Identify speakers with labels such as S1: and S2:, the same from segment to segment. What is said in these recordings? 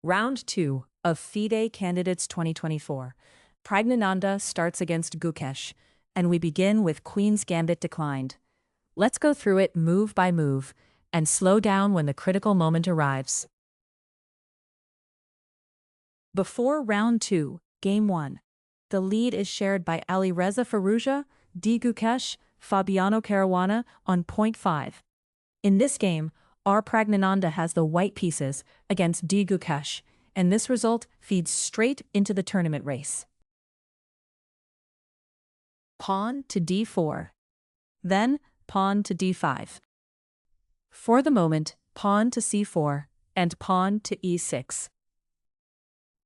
S1: Round 2 of FIDE Candidates 2024. Praggnanandhaa starts against Gukesh, and we begin with Queen's Gambit declined. Let's go through it move by move, and slow down when the critical moment arrives. Before Round 2, Game 1. The lead is shared by Alireza Firouzja, D Gukesh, Fabiano Caruana on point 5. In this game, R Praggnanandhaa has the white pieces against D Gukesh, and this result feeds straight into the tournament race. Pawn to d4. Then, pawn to d5. For the moment, pawn to c4 and pawn to e6.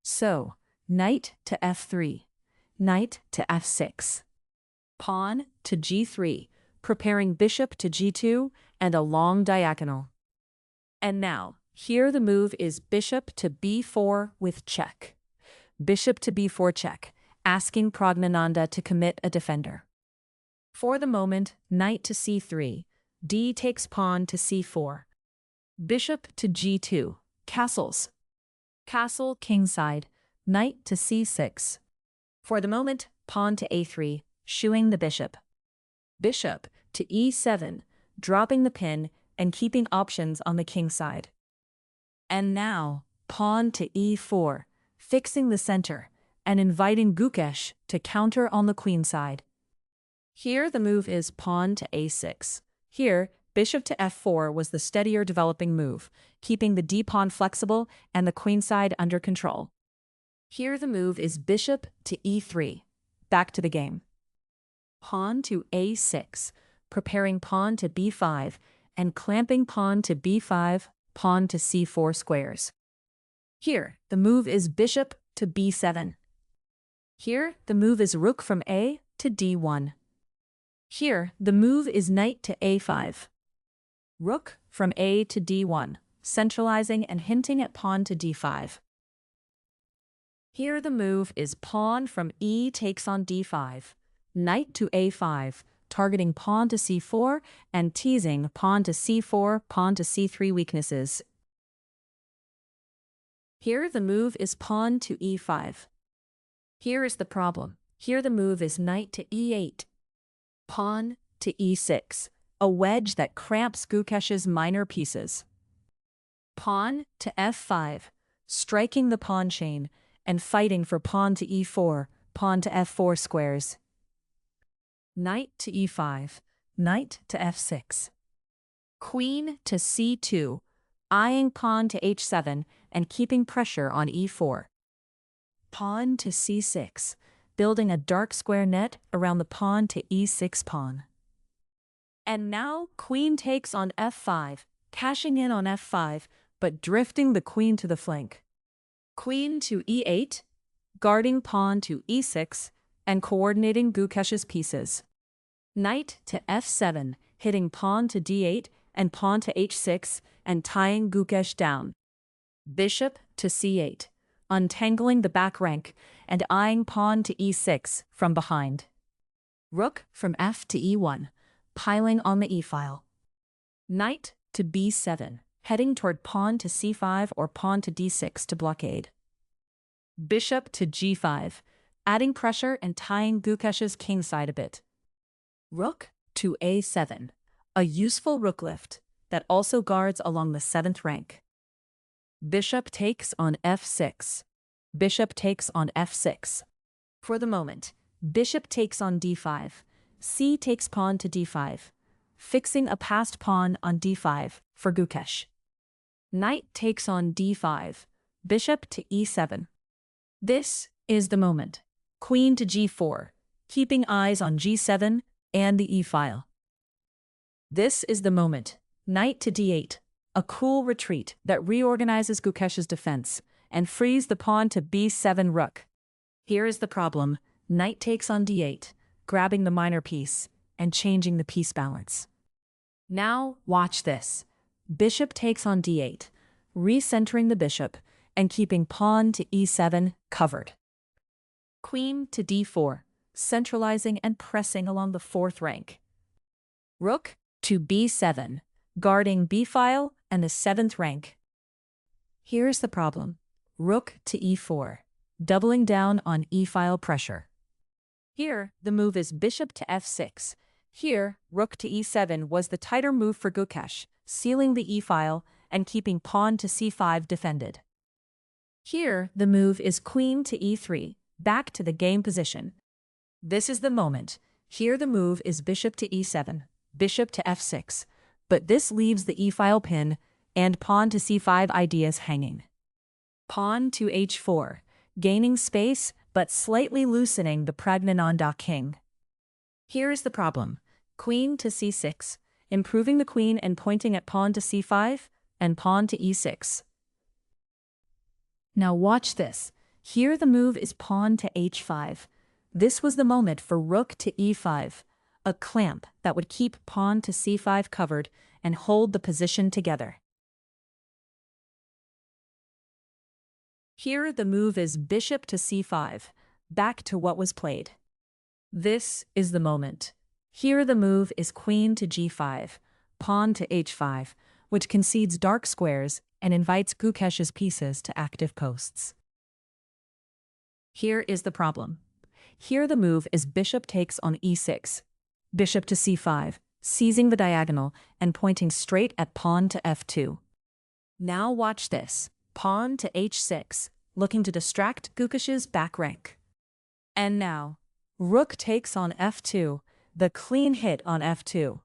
S1: So, knight to f3, knight to f6. Pawn to g3, preparing bishop to g2 and a long diagonal. And now, here the move is bishop to b4 with check. Bishop to b4 check, asking Praggnanandhaa to commit a defender. For the moment, knight to c3, d takes pawn to c4. Bishop to g2, castles. Castle kingside, knight to c6. For the moment, pawn to a3, shooing the bishop. Bishop to e7, dropping the pin and keeping options on the king side. And now, pawn to e4, fixing the center and inviting Gukesh to counter on the queen side. Here the move is pawn to a6. Here, bishop to f4 was the steadier developing move, keeping the d-pawn flexible and the queen side under control. Here the move is bishop to e3. Back to the game. Pawn to a6, preparing pawn to b5, and clamping pawn to b5, pawn to c4 squares. Here, the move is bishop to b7. Here, the move is rook from a to d1. Here, the move is knight to a5. Rook from a to d1, centralizing and hinting at pawn to d5. Here the move is pawn from e takes on d5, knight to a5, targeting pawn to c4 and teasing pawn to c4, pawn to c3 weaknesses. Here the move is pawn to e5. Here is the problem. Here the move is knight to e8. Pawn to e6, a wedge that cramps Gukesh's minor pieces. Pawn to f5, striking the pawn chain and fighting for pawn to e4, pawn to f4 squares. Knight to e5, knight to f6. Queen to c2, eyeing pawn to h7 and keeping pressure on e4. Pawn to c6, building a dark square net around the pawn to e6 pawn. And now queen takes on f5, cashing in on f5, but drifting the queen to the flank. Queen to e8, guarding pawn to e6, and coordinating Gukesh's pieces. Knight to f7, hitting pawn to d8 and pawn to h6 and tying Gukesh down. Bishop to c8, untangling the back rank and eyeing pawn to e6 from behind. Rook from f to e1, piling on the e-file. Knight to b7, heading toward pawn to c5 or pawn to d6 to blockade. Bishop to g5, adding pressure and tying Gukesh's kingside a bit. Rook to a7, a useful rook lift that also guards along the 7th rank. Bishop takes on f6. Bishop takes on f6. For the moment, bishop takes on d5. C takes pawn to d5, fixing a passed pawn on d5 for Gukesh. Knight takes on d5, bishop to e7. This is the moment. Queen to g4, keeping eyes on g7 and the e-file. This is the moment. Knight to d8, a cool retreat that reorganizes Gukesh's defense and frees the pawn to b7 rook. Here is the problem. Knight takes on d8, grabbing the minor piece and changing the piece balance. Now, watch this. Bishop takes on d8, recentering the bishop and keeping pawn to e7 covered. Queen to d4, centralizing and pressing along the 4th rank. Rook to b7, guarding b-file and the 7th rank. Here's the problem. rook to e4, doubling down on e-file pressure. Here, the move is bishop to f6. Here, rook to e7 was the tighter move for Gukesh, sealing the e-file and keeping pawn to c5 defended. Here, the move is queen to e3, back to the game position. This is the moment. Here the move is bishop to e7, bishop to f6, but this leaves the e-file pin and pawn to c5 ideas hanging. Pawn to h4, gaining space but slightly loosening the Praggnanandhaa king. Here is the problem. Queen to c6, improving the queen and pointing at pawn to c5, and pawn to e6. Now watch this. Here the move is pawn to h5. This was the moment for rook to e5, a clamp that would keep pawn to c5 covered and hold the position together. Here the move is bishop to c5, back to what was played. This is the moment. Here the move is queen to g5, pawn to h5, which concedes dark squares and invites Gukesh's pieces to active posts. Here is the problem. Here the move is bishop takes on e6, bishop to c5, seizing the diagonal and pointing straight at pawn to f2. Now watch this. Pawn to h6, looking to distract Gukesh's back rank. And now, rook takes on f2, the clean hit on f2.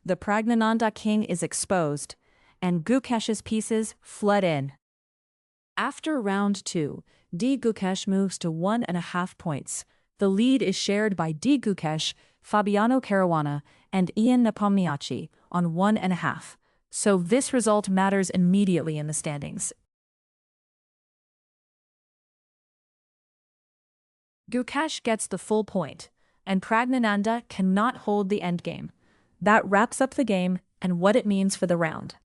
S1: The Praggnanandhaa king is exposed, and Gukesh's pieces flood in. After round 2, D Gukesh moves to 1.5 points. The lead is shared by D Gukesh, Fabiano Caruana, and Ian Nepomniachtchi on 1.5. So this result matters immediately in the standings. Gukesh gets the full point, and Praggnanandhaa cannot hold the endgame. That wraps up the game and what it means for the round.